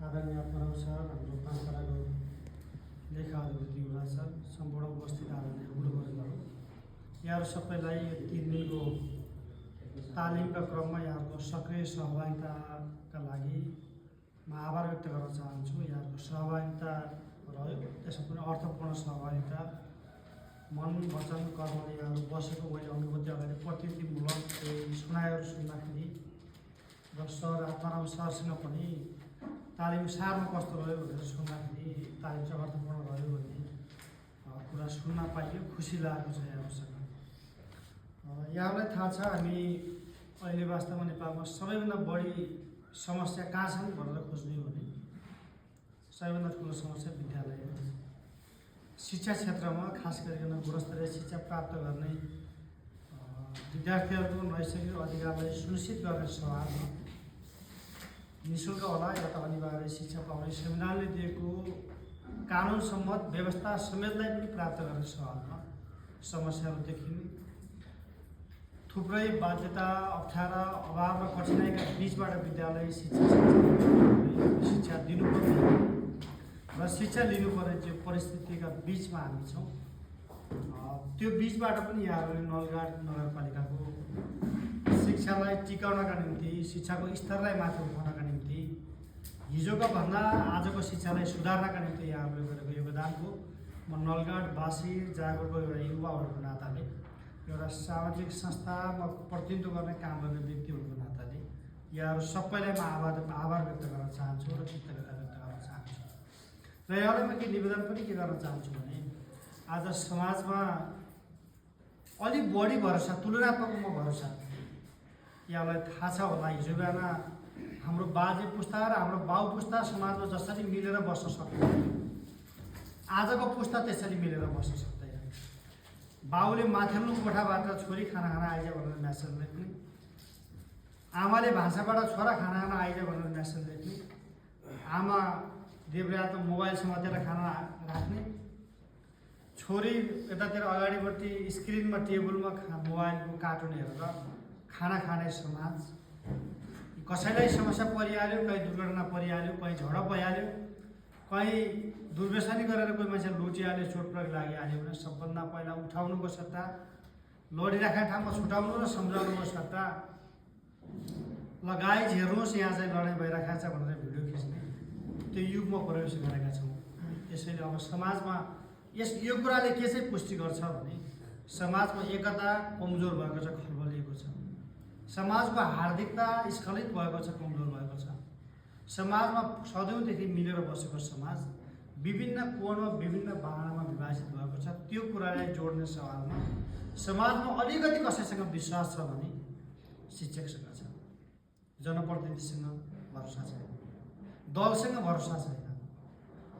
आदरणीय परम सर, हाम्रो परम्पराको लेखा अधिपति युवराज सर, सम्पूर्ण उपस्थित आदरणीय गुरुवर्गहरू, यहाँहरू सबैलाई यो 3 दिनको तालिमका क्रममा यहाँहरूको सक्रिय सहभागिताका लागि म आभार व्यक्त गर्न चाहन्छु। यहाँहरूको सहभागिता रह्यो, त्यसमा पनि अर्थपूर्ण सहभागिता, मन वचन कर्मले यहाँहरू बसेको मैले अनुभूति अगाडि प्रतिनिधिमूलक सुनाइहरू सुन्दाखेरि र सर आत्माराम सरसँग पनि तालिम सारमा कस्तो रह्यो भनेर सुन्दाखेरि तालिम चाहिँ अर्थपूर्ण रह्यो भन्ने कुरा सुन्न पाइयो, खुसी लागेको छ यहाँहरूसँग। यहाँलाई थाहा छ हामी अहिले वास्तवमा नेपालमा सबैभन्दा बढी समस्या कहाँ छन् भनेर खोज्ने हो भने सबैभन्दा ठुलो समस्या विद्यालय हो। शिक्षा क्षेत्रमा खास गरिकन गुणस्तरीय शिक्षा प्राप्त गर्ने विद्यार्थीहरूको नैसर्गिक अधिकारलाई सुनिश्चित गर्ने सवालमा निःशुल्क होला या त अनिवार्य शिक्षा पाउने संविधानले दिएको कानुन सम्मत व्यवस्था समेतलाई पनि प्राप्त गर्ने सवालमा समस्याहरू देखिने, थुप्रै बाध्यता, अप्ठ्यारा, अभाव र कठिनाइका बिचबाट विद्यालय शिक्षा दिनुपर्ने र शिक्षा लिनुपर्ने जो परिस्थितिका बिचमा हामी छौँ, त्यो बिचबाट पनि यहाँहरूले नलगाड नगरपालिकाको शिक्षालाई टिकाउनका निम्ति, शिक्षाको स्तरलाई माथि उठाउनका निम्ति, हिजोका भन्दा आजको शिक्षालाई सुधार्नका निम्ति यहाँहरूले गरेको योगदानको म नलगाडवासी जागरुक एउटा युवाहरूको नाताले, एउटा सामाजिक संस्थामा प्रतिनिधित्व गर्ने काम गर्ने व्यक्तिहरूको नाताले यहाँहरू सबैलाई म आभार व्यक्त गर्न चाहन्छु र कृतज्ञता व्यक्त गर्न चाहन्छु। र यहाँलाई म के निवेदन पनि के गर्न चाहन्छु भने आज समाजमा अलिक बढी भरोसा, तुलनात्मक भरोसा, यहाँलाई थाहा छ होला हिजो बिहान हाम्रो बाजे पुस्ता र हाम्रो बाउ पुस्ता समाजमा जसरी मिलेर बस्न सक्दैन, आजको पुस्ता त्यसरी मिलेर बस्न सक्दैन। बाउले माथिल्लो कोठाबाट छोरी खाना खान आइज भनेर म्यासेज लेख्ने, आमाले भान्साबाट छोरा खाना खान आइज भनेर म्यासेज लेख्ने, आमा देब्रे त मोबाइल समातेर खाना राख्ने, छोरी यतातिर अगाडिपट्टि स्क्रिनमा टेबलमा मोबाइलको कार्टुन हेरेर खाना खाने समाज। कसैलाई समस्या परिहाल्यो, कहीँ दुर्घटना परिहाल्यो, कहीँ झडप भइहाल्यो, कहीँ दुर्व्यसनी गरेर कोही मान्छे लुटिहाल्यो, चोटप्रयोग लागिहाल्यो भने सबभन्दा पहिला उठाउनुको सट्टा, लडिराखेको ठाउँमा छुटाउनु र सम्झाउनुको सट्टा ल गाइज हेर्नुहोस् यहाँ चाहिँ लडाइँ भइरहेको छ भनेर भिडियो खिच्ने त्यो युगमा प्रवेश गरेका छौँ। त्यसैले अब समाजमा यो कुराले के चाहिँ पुष्टि गर्छ भने समाजमा एकता कमजोर भएको छ, खलबलिएको छ। समाजको हार्दिकता स्खलित भएको छ, कमजोर भएको छ। समाजमा सदैवदेखि मिलेर बसेको समाज विभिन्न कोणमा, विभिन्न बाहनामा विभाजित भएको छ। त्यो कुरालाई जोड्ने सवालमा समाजमा अलिकति कसैसँग विश्वास छ भने शिक्षकसँग छ, जनप्रतिनिधिसँग भरोसा छैन, दलसँग भरोसा छैन,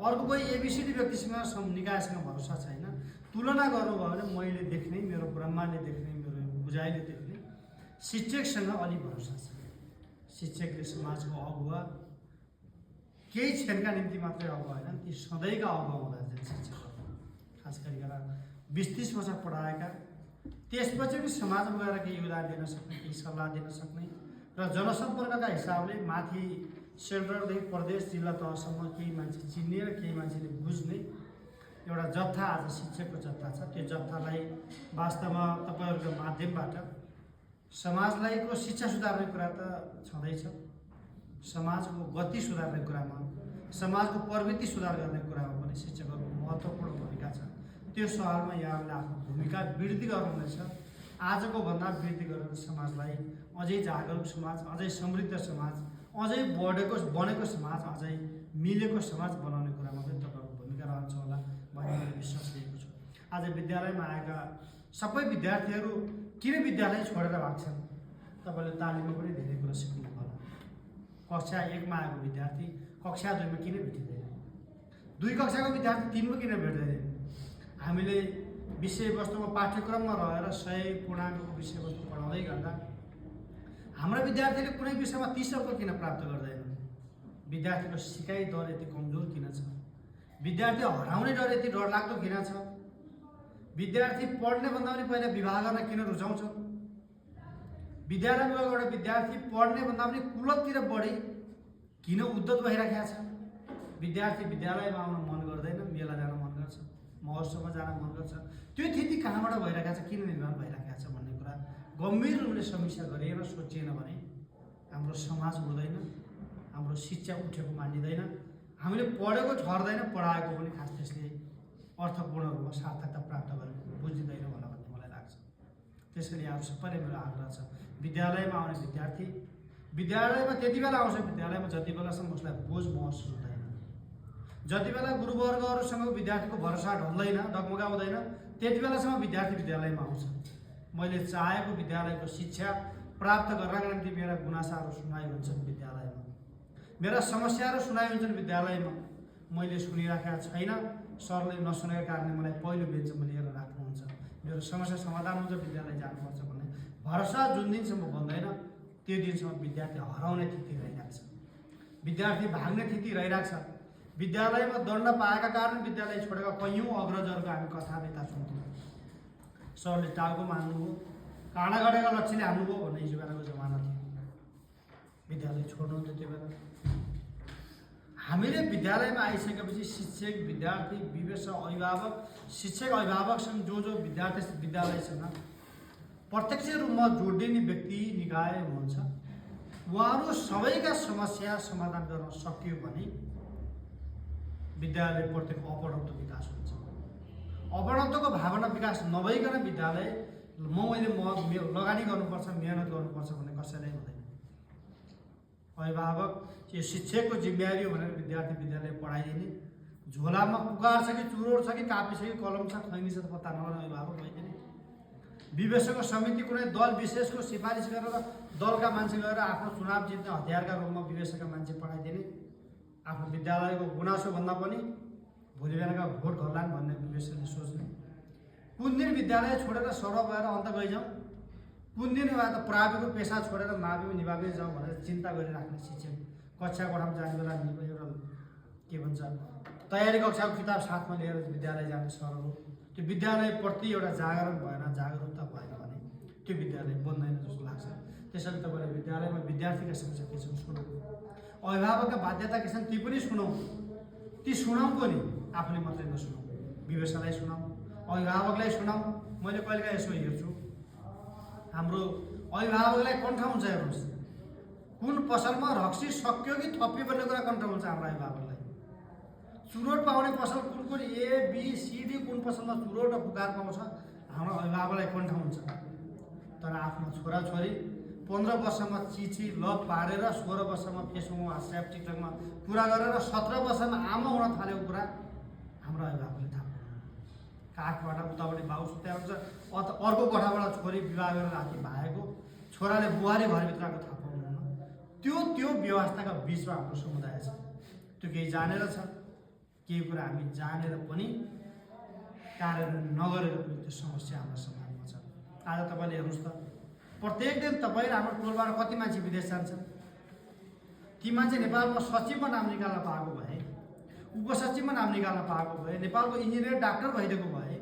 अर्को कोही एबिसिडी व्यक्तिसँग निकायसँग भरोसा छैन। तुलना गर्नुभयो भने मैले देख्ने, मेरो ब्रह्माले देख्ने, मेरो बुझाइले देख्ने शिक्षकसँग अलि भरोसा छ। शिक्षकले समाजको अगुवा केही क्षणका निम्ति मात्रै अगुवा होइन, ती सधैँका अगुवा हुँदा चाहिँ शिक्षकहरू खास गरिकन 20-30 वर्ष पढाएका, त्यसपछि पनि समाजमा गएर केही योगदान दिन सक्ने, केही सल्लाह दिन सक्ने र जनसम्पर्कका हिसाबले माथि सेन्ट्रलदेखि प्रदेश जिल्ला तहसम्म केही मान्छे चिन्ने र केही मान्छेले बुझ्ने एउटा जत्था आज शिक्षकको जत्था छ। त्यो जत्थालाई वास्तवमा तपाईँहरूको माध्यमबाट समाजलाई को शिक्षा सुधार्ने कुरा त छँदैछ, समाजको गति सुधार्ने कुरामा, समाजको प्रवृत्ति सुधार गर्ने कुरामा पनि शिक्षकहरूको महत्त्वपूर्ण भूमिका छ। त्यो सवालमा यहाँहरूले आफ्नो भूमिका वृद्धि गर्नुहुनेछ। आजको भन्दा वृद्धि गरेर समाजलाई अझै जागरुक समाज, अझै समृद्ध समाज, अझै बनेको समाज, अझै मिलेको समाज बनाउने कुरामा पनि तपाईँहरूको भूमिका रहन्छ होला भन्ने मैले विश्वास लिएको छु। आज विद्यालयमा आएका सबै विद्यार्थीहरू किन विद्यालय छोडेर भाग्छन्? तपाईँले तालिममा पनि धेरै कुरा सिक्नु होला। कक्षा 1मा आएको विद्यार्थी कक्षा 2मा किन भेटिँदैन? 2 कक्षाको विद्यार्थी 3मा किन भेट्दैन? हामीले विषयवस्तुमा पाठ्यक्रममा रहेर 100 पूर्णाङ्कको विषयवस्तु पढाउँदै गर्दा हाम्रा विद्यार्थीले कुनै विषयमा 30 अङ्क किन प्राप्त गर्दैनन्? विद्यार्थीको सिकाइ दर यति कमजोर किन छ? विद्यार्थी हराउने डर यति डरलाग्दो किन छ? विद्यार्थी पढ्ने भन्दा पनि पहिला विवाह गर्न किन रुचाउँछ? विद्यालयमा एउटा विद्यार्थी पढ्ने भन्दा पनि कुलततिर बढी किन उद्धत भइराखेको छ? विद्यार्थी विद्यालयमा आउन मन गर्दैन, मेला जान मन गर्छ, महोत्सवमा जान मन गर्छ। त्यो स्थिति कहाँबाट भइरहेको छ, किन निर्माण भइरहेको छ भन्ने कुरा गम्भीर रूपले समीक्षा गरिएन, सोचिएन भने हाम्रो समाज उठ्दैन, हाम्रो शिक्षा उठेको मानिँदैन, हामीले पढेको ठहर्दैन, पढाएको पनि खास त्यसले अर्थपूर्ण रूपमा सार्थकता प्राप्त गरेको बुझिँदैन होला भन्ने मलाई लाग्छ। त्यसैले यहाँहरू सबैले मेरो आग्रह छ, विद्यालयमा आउने विद्यार्थी विद्यालयमा त्यति बेला आउँछ विद्यालयमा जति बेलासम्म उसलाई बोझ महसुस हुँदैन, जति बेला गुरुवर्गहरूसँग विद्यार्थीको भरोसा ढल्दैन, डगमगाउँदैन, त्यति बेलासम्म विद्यार्थी विद्यालयमा आउँछ। मैले चाहेको विद्यालयको शिक्षा प्राप्त गर्नका निम्ति मेरा गुनासाहरू सुनाइ हुन्छन् विद्यालयमा, मेरा समस्याहरू सुनाइ हुन्छन् विद्यालयमा। मैले सुनिराखेको छैन, सरले नसुनेको कारणले मलाई पहिलो बेन्चमा लिएर राख्नुहुन्छ, मेरो समस्या समाधान हुन्छ, विद्यालय जानुपर्छ भन्ने भरोसा जुन दिनसम्म बन्दैन त्यो दिनसम्म विद्यार्थी हराउने स्थिति रहिरहेको छ, विद्यार्थी भाग्ने स्थिति रहिरहेको छ। विद्यालयमा दण्ड पाएका कारण विद्यालय छोडेका कैयौँ अग्रजहरूको हामी कथा व्यथा सुन्थ्यौँ। सरले टाउकोमा हान्नुभयो, काँडा गढेका लक्ष्यले हान्नुभयो भन्ने हिजो बेलाको जमाना थियो। विद्यालय छोड्नुहुन्थ्यो त्यो बेला। हामीले विद्यालयमा आइसकेपछि शिक्षक, विद्यार्थी, विवेचक, अभिभावक, शिक्षक अभिभावकसँग जो विद्यार्थी विद्यालयसँग प्रत्यक्ष रूपमा जोडिने व्यक्ति निकाय हुनुहुन्छ, उहाँहरू सबैका समस्या समाधान गर्न सकियो भने विद्यालयप्रतिको अपनत्व विकास हुन्छ। अपनत्वको भावना विकास नभइकन विद्यालय मैले लगानी गर्नुपर्छ, मेहनत गर्नुपर्छ भन्ने कसैलाई हुँदैन। अभिभावक यो शिक्षकको जिम्मेवारी हो भनेर विद्यार्थी विद्यालय पढाइदिने, झोलामा पुकार छ कि चुरोट छ कि कापी छ कि कलम छ खैनी छ पत्ता नगर्ने अभिभावक भइदिने, विवेचकको समिति कुनै दल विशेषको सिफारिस गरेर दलका मान्छे गएर आफ्नो चुनाव जित्ने हतियारका रूपमा विवेचकका मान्छे पठाइदिने, आफ्नो विद्यालयको गुनासो भन्दा पनि भोलि बेलाका भोट घल्लान् भन्ने विवेचकले सोच्ने, कुन दिन विद्यालय छोडेर सडक भएर अन्त गइजाउँ, कुन दिन वा त प्राविको पेसा छोडेर मावि निभावि जाउँ भनेर चिन्ता गरिराख्ने शिक्षक, कक्षा कोठामा जाने बेला एउटा के भन्छ तयारी कक्षाको किताब साथमा लिएर विद्यालय जाने सरहरू, त्यो विद्यालयप्रति एउटा जागरण भएन, जागरुकता भएन भने त्यो विद्यालय बन्दैन जस्तो लाग्छ। त्यसैले तपाईँले विद्यालयमा विद्यार्थीका समस्या के छन् सुनौँ, अभिभावकका बाध्यता के छन् ती पनि सुनौँ, ती सुनाउँ पनि, आफूले मात्रै नसुनाउँ, विवेचकलाई सुनाउँ, अभिभावकलाई सुनाउँ। मैले कहिलेकाहीँ यसो हेर्छु, हाम्रो अभिभावकलाई कण्ठ हुन्छ, हेर्नुहोस् कुन पसलमा रक्सी सक्यो कि थप्यो भन्ने कुरा कण्ठ हुन्छ हाम्रो अभिभावकलाई। चुरोट पाउने पसल कुन ABCD कुन पसलमा चुरोट र पुकार पाउँछ हाम्रो अभिभावकलाई कण्ठ हुन्छ। तर आफ्नो छोराछोरी 15 वर्षमा चिची लभ पारेर 16 वर्षमा फेसबुकमा व्हाट्सएप टिकटकमा पुरा गरेर 17 वर्षमा आमा हुन थालेको कुरा हाम्रो अभिभावकले थाहा पाउँदैन। काखबाट उतापट्टि बाउ सुत्या हुन्छ, अर्को कोठाबाट छोरी विवाह गरेर राति भाएको, छोराले बुहारी घरभित्रको थाहा पाउनुहुन्न। त्यो व्यवस्थाका बिचमा हाम्रो समुदाय छ, त्यो केही जानेर छ, केही कुरा हामी जानेर पनि कार्यान्वयन नगरेर पनि त्यो समस्या हाम्रो समाजमा छ। आज तपाईँले हेर्नुहोस् त, प्रत्येक दिन तपाईँ र हाम्रो टोलबाट कति मान्छे विदेश जान्छन्, ती मान्छे नेपालमा सचिवमा नाम निकाल्न पाएको भए, उपसचिवमा नाम निकाल्न पाएको भए, नेपालको इन्जिनियर डाक्टर भइदिएको भए,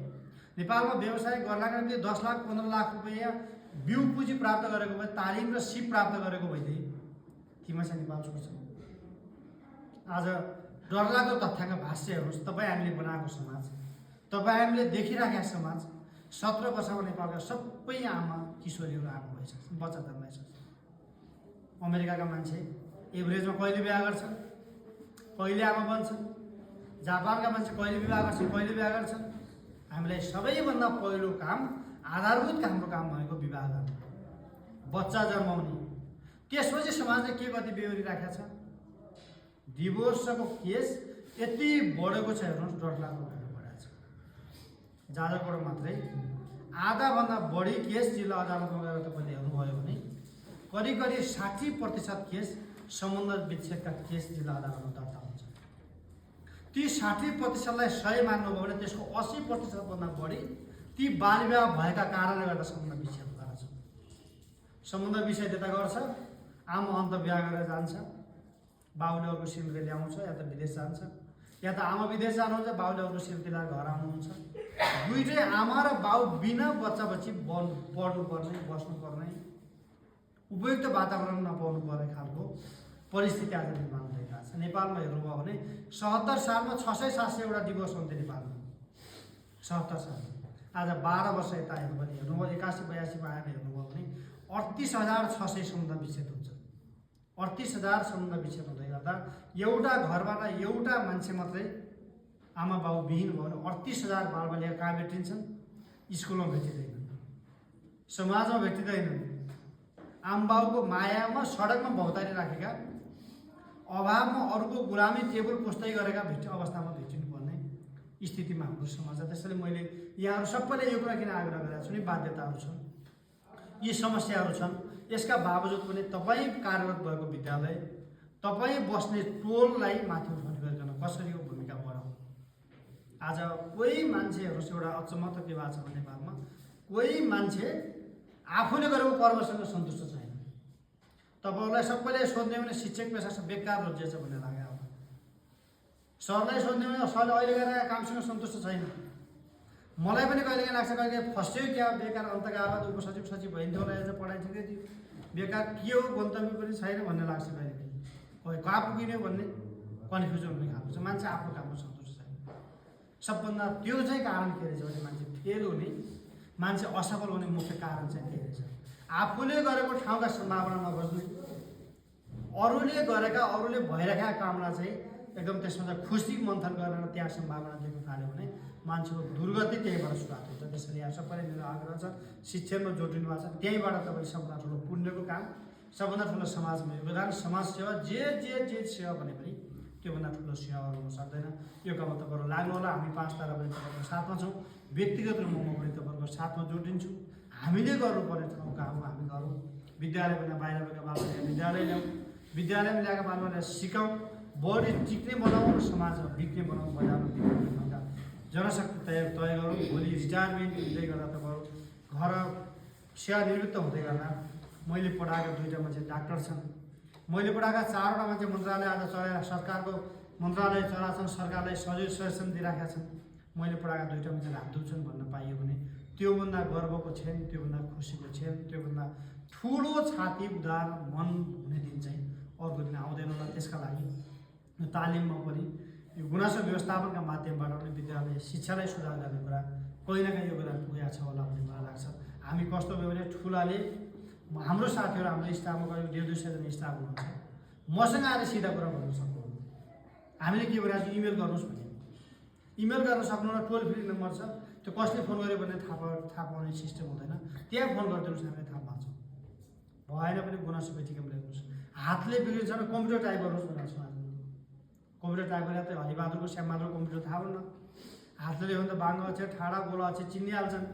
नेपालमा व्यवसाय गर्नका निम्ति 10 लाख 15 लाख रुपियाँ बिउ पुँजी प्राप्त गरेको भए, तालिम र सिप प्राप्त गरेको भइदिए ती मान्छे नेपाल छोड्छन्। आज डरलाग्दो तथ्याङ्क भाष्य हेर्नुहोस्, तपाईँ हामीले बनाएको समाज, तपाईँ हामीले देखिराखेका समाज, 17 वर्षमा नेपालका सबै आमा किशोरीहरू आमा भइसक्छन्, बच्चा जन्माइसक्छन्। अमेरिकाका मान्छे एभरेजमा कहिले बिहा गर्छन्, कहिले आमा बन्छन्, जापानका मान्छे कहिले विवाह गर्छन्, कहिले बिहा गर्छन्। हामीलाई सबैभन्दा पहिलो काम, आधारभूत हाम्रो काम भनेको विवाह गर्नु, बच्चा जन्माउने। त्यसपछि समाजले के गति बेहोरिराखेको छ, डिभोर्सको केस यति बढेको छ, हेर्नुहोस् डरलाग्दो भएर बढाएको छ। जाजरकोट मात्रै आधाभन्दा बढी केस जिल्ला अदालतमा गएर तपाईँले हेर्नुभयो भने करिब 60% केस सम्बन्ध विच्छेदका केस जिल्ला अदालतमा दर्ता हुन्छ। ती 60%लाई 100 मान्नुभयो भने त्यसको 80% भन्दा बढी ती बाल विवाह भएका कारणले गर्दा सम्बन्ध विच्छेद गर्छ। सम्बन्ध विच्छेद गर्छ, आमा अन्त बिहा गरेर जान्छ, बाउले अर्को श्रीमती ल्याउँछ, या त विदेश जान्छ, या त आमा विदेश जानुहुन्छ, बाउले अर्को श्रीमती ल्याएर घर आउनुहुन्छ। दुईटै आमा र बाउ बिना बच्चा बच्ची पढ्नुपर्ने, बस्नुपर्ने, उपयुक्त वातावरण नपाउनु पर्ने खालको परिस्थिति आज निर्माण भइरहेको छ। नेपालमा हेर्नुभयो भने 77 सालमा 600-700 वटा डिभोर्स हुन्थ्यो नेपालमा। 77 सालमा आज 12 वर्ष यता हेर्नु भने हेर्नुभयो 81-82 मा आएर हेर्नुभयो भने 38,600 सम्बन्ध विच्छेद हुन्छ। 38,000 सम्बन्ध विच्छेद हुँदै गर्दा एउटा घरबाट एउटा मान्छे मात्रै आमा बाउ विहीन भयो भने 38,000 बालबालिका कहाँ भेटिन्छन्? स्कुलमा भेटिँदैन, समाजमा भेटिँदैनन्। आमा बाउको मायामा सडकमा भौतारी राखेका, अभावमा अरूको गुलामी टेबल पुस्दै गरेका अवस्थामा भेटिनुपर्ने स्थितिमा हाम्रो समाज छ। त्यसैले मैले यहाँहरू सबैले यो कुरा किन आग्रह गरेको छु नि, बाध्यताहरू छन्, यी समस्याहरू छन्। यसका बावजुद पनि तपाईँ कार्यरत भएको विद्यालय, तपाईँ बस्ने टोललाई माथि उठाउने गरिकन कसरी यो भूमिका बढाउँ। आज कोही मान्छेहरू एउटा अचम्म त के भएको छ भने नेपालमा कोही मान्छे आफूले गरेको कर्मसँग सन्तुष्ट छैन। तपाईँहरूलाई सबैले सोध्ने भने शिक्षक पेसा बेकार रोजिएछ भन्ने लाग्यो। अब सरलाई सोध्ने भने सरले अहिले गरेर कामसँग सन्तुष्ट छैन। मलाई पनि कहिलेकाहीँ लाग्छ कहिले फस्यो क्या बेकार अन्तका आवाज उपसचिव सचिव भइन्थ्यो होला, आज पढाइ ठिकै थियो, बेकार के हो गन्तव्य पनि छैन भन्ने लाग्छ। कहिले कहाँ पुगिने भन्ने कन्फ्युजन हुने खालको छ। मान्छे आफ्नो काममा सन्तुष्ट छैन। सबभन्दा त्यो चाहिँ कारण के रहेछ भने मान्छे फेल हुने, मान्छे असफल हुने मुख्य कारण चाहिँ के रहेछ? आफूले गरेको ठाउँका सम्भावना नबुझ्ने, अरूले गरेका अरूले भइरहेका कामलाई चाहिँ एकदम त्यसमा चाहिँ खुसी मन्थन गरेर त्यहाँ सम्भावना देख्न थाल्यो भने मान्छेको दुर्गति त्यहीँबाट सुरुवात हुन्छ। त्यसैले यहाँ सबैले मेरो आग्रह छ, शिक्षामा जोडिनु भएको छ, त्यहीँबाट तपाईँले सबभन्दा ठुलो पुण्यको काम, सबभन्दा ठुलो समाजमा योगदान, समाज सेवा जे सेवा भने पनि त्योभन्दा ठुलो सेवा हुन सक्दैन। यो काममा तपाईँहरू लाग्नु होला। हामी 5 तारा पनि तपाईँको साथमा छौँ। व्यक्तिगत रूपमा म पनि तपाईँहरूको साथमा जोडिन्छु। हामीले गर्नुपर्ने ठाउँ काम हामी गरौँ। विद्यालयभन्दा बाहिर भएका बालबालिका विद्यालय ल्याउँ, विद्यालयमा ल्याएका बालबालिका सिकाउँ, बढी टिक्ने बनाउँ र समाजमा बिक्ने बनाउँ, बजारमा बिक्ने ठाउँका जनशक्ति तय गरौँ। भोलि रिटायरमेन्ट हुँदै गर्दा तपाईँहरू घर सेवानिवृत्त हुँदै गर्दा मैले पढाएका 2टा मान्छे डाक्टर छन्, मैले पढाएका 4वटा मान्छे मन्त्रालय आज चलाएर सरकारको मन्त्रालय चलाछन्, सरकारलाई सजेसन दिइराखेका छन्, मैले पढाएका 2टा मान्छे राजदूत छन् भन्न पाइयो भने त्योभन्दा गर्वको क्षण, त्योभन्दा खुसीको क्षण, त्योभन्दा ठुलो छाती उदार मन हुने दिन चाहिँ अर्को दिन आउँदैन होला। त्यसका लागि यो तालिममा पनि यो गुनासो व्यवस्थापनका माध्यमबाट पनि विद्यालय शिक्षालाई सुधार गर्ने कुरा कहीँ न कहीँ योगदान पुगेको छ होला भन्ने मलाई लाग्छ। हामी कस्तो भयो भने ठुलाले हाम्रो साथीहरू, हाम्रो स्टाफमा करिब 150 जना स्टाफ हुनुहुन्छ, मसँग आएर सिधा कुरा भन्न सक्नुहुन्न। हामीले के भनेको छ, इमेल गर्नुहोस् भने इमेल गर्न सक्नुहुन्न। टोल फ्री नम्बर छ, त्यो कसले फोन गर्यो भने थाहा पाउने सिस्टम हुँदैन। त्यहाँ फोन गरिदिनुहोस्, हामीले थाहा पाउँछौँ। भएन भने गुनासो पेटिकामा ल्याउनुहोस्। हातले बिग्रिन्छ भने कम्प्युटर टाइप गर्नुहोस् भनेको छ। कम्प्युटर टाइप गरेर त हरिबहादुरको श्यामबहादुरको कम्प्युटर थाहा हुन्न। हातले लेख्यो भने त बाङ्गो अक्षर ठाडा गोला अक्षर चिनिहाल्छन्।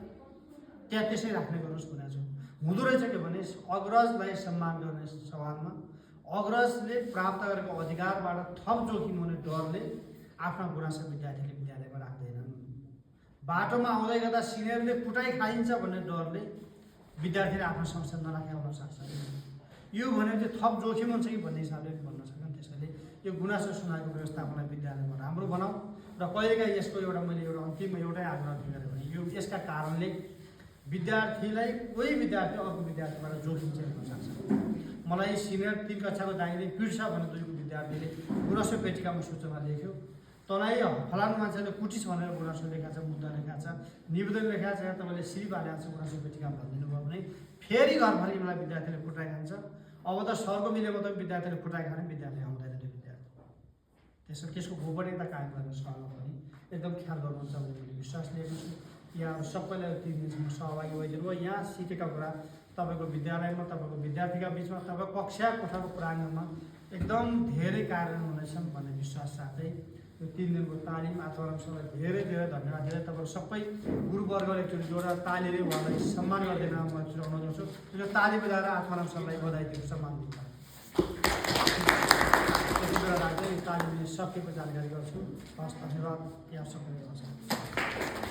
त्यहाँ त्यसै राख्ने गर्नुहोस् भनेको छ। हुँदो रहेछ के भने अग्रजलाई सम्मान गर्ने सवालमा अग्रजले प्राप्त गरेको अधिकारबाट थप जोखिम हुने डरले आफ्ना गुनासो विद्यार्थीले विद्यालयमा राख्दैनन्। बाटोमा आउँदै गर्दा सिनियरले कुटाइ खाइन्छ भन्ने डरले विद्यार्थीले आफ्नो समस्या नराखेका हुन सक्छ। यो भने चाहिँ थप जोखिम हुन्छ कि भन्ने हिसाबले भन्न सक्छन्। त्यसैले यो गुनासो सुनाएको व्यवस्थापनलाई विद्यालयमा राम्रो बनाऊ र कहिलेकाहीँ यसको मैले अन्तिम एउटै आग्रह के गरेँ भने यो यसका कारणले विद्यार्थीलाई कोही विद्यार्थी अर्को विद्यार्थीबाट जोखिम चाहिँ हुनसक्छ। मलाई सिनियर 3 कक्षाको दाइले पिट्छ भने 2 विद्यार्थीले गुनासो पेटिकामा सूचना लेख्यो, तँलाई फलानु मान्छेले कुटिस भनेर गुनासो लेखाएको छ, मुद्दा लेखाएको छ, निवेदन लेखाएको छ, तपाईँले सिरिप हालेको छ गुनासो पेटिकामा भनिदिनु भयो भने फेरि घर फर्किँदा विद्यार्थीले कुटाइ खान्छ। अब त सरको मिलेको त विद्यार्थीले कुटाइ खाने, विद्यालय आउँदैन त्यो विद्यार्थी। त्यसको गोपनीयता कायम गर्ने सवालमा पनि एकदम ख्याल गर्नुहुन्छ भन्ने मैले विश्वास लिएको छु। यहाँ सबैलाई 3 दिनसम्म सहभागी भइदिनु भयो। यहाँ सिकेका कुरा तपाईँको विद्यालयमा, तपाईँको विद्यार्थीका बिचमा, तपाईँको कक्षा कोठाको प्राङ्गणमा एकदम धेरै कार्यान्वयन हुनेछन् भन्ने विश्वास साथै यो 3 दिनको तालिम आत्माराम सरलाई धेरै धेरै धन्यवाद दिँदै तपाईँहरू सबै गुरुवर्गले एकचोटि जोडेर तालीले उहाँलाई सम्मान गरिदिन म एकचोटि अनुरोध गर्छु। यो ताली बजाएर आत्माराम सरलाई बधाई दिएको सम्मान दिन्छ। त्यति बेला राख्दै तालिमले सकेको जानकारी गर्छु। हस्, धन्यवाद। यहाँ सबै